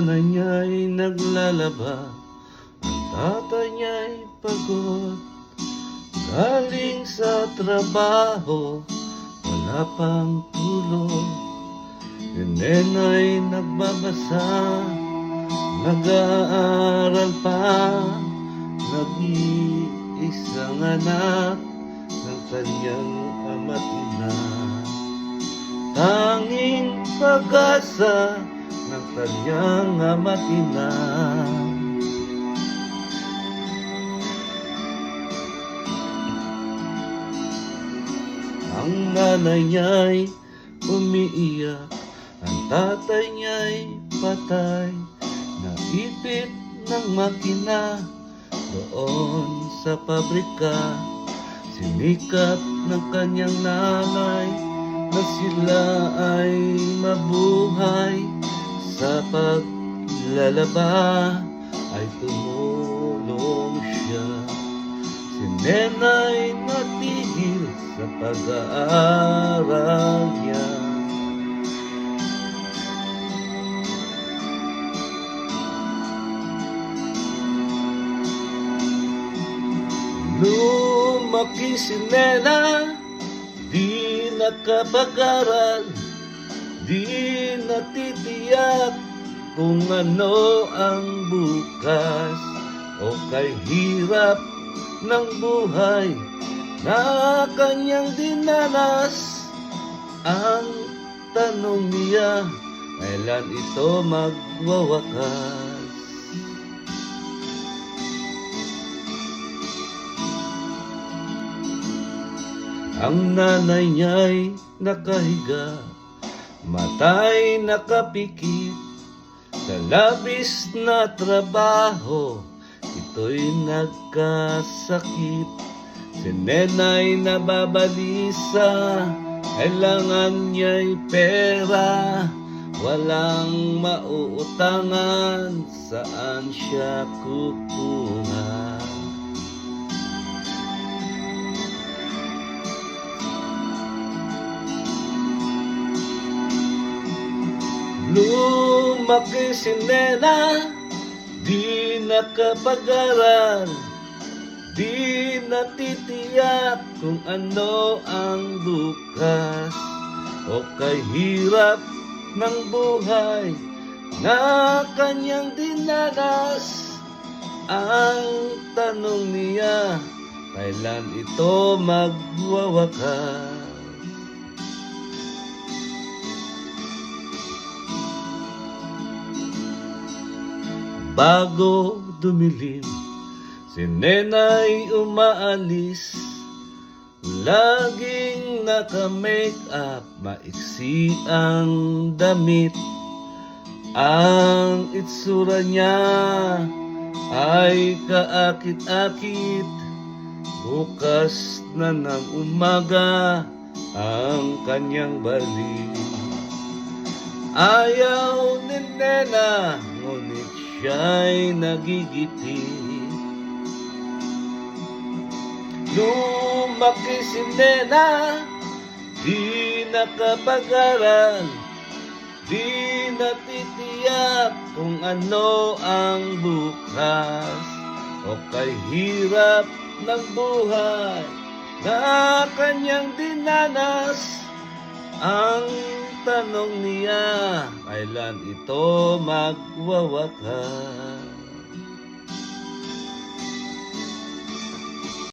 nanay niya'y naglalaba, ang tatay niya'y pagod. Galing sa trabaho, wala pang tulog. Yung nena'y nagbabasa, nag-aaral pa. Nag-iisang anak ng kanyang ama't ina, tanging pag-asa ng kanyang ama't ina. Ang nanay niya'y umiiyak, ang tatay niya'y patay. Naipit ng makina doon sa pabrika. Sinikap ng kanyang nanay na sila ay mabuhay. Sa paglalaba ay tumulong siya. Si nena'y natigil sa pag-aaral niya. Lumaki si nena, di nakapag-aral, di natitiyak kung ano ang bukas. O kay hirap ng buhay na kanyang dinanas. Ang tanong niya, kailan ito magwawakas? Ang nanay niya'y nakahiga, mata'y nakapikit. Sa labis na trabaho, ito'y nagkasakit. Si nena'y nababalisa, kailangan niya'y pera. Walang mauutangan, saan siya kukuha? Lumaki si nena, di nakapag-aral, di natitiyak kung ano ang bukas. O kay hirap ng buhay na kanyang dinanas. Ang tanong niya, kailan ito magwawakas? Bago dumilim, si nena'y umaalis. Laging naka-make-up, maiksi ang damit. Ang itsura niya ay kaakit-akit. Bukas na ng umaga ang kanyang balik. Ayaw ni nena, ngunit siya'y nagigipit. Lumaki si nena, di nakapag-aral, di natitiyak kung ano ang bukas. O kay hirap ng buhay na kanyang dinanas. Ang tanong niya, kailan ito magwawakas?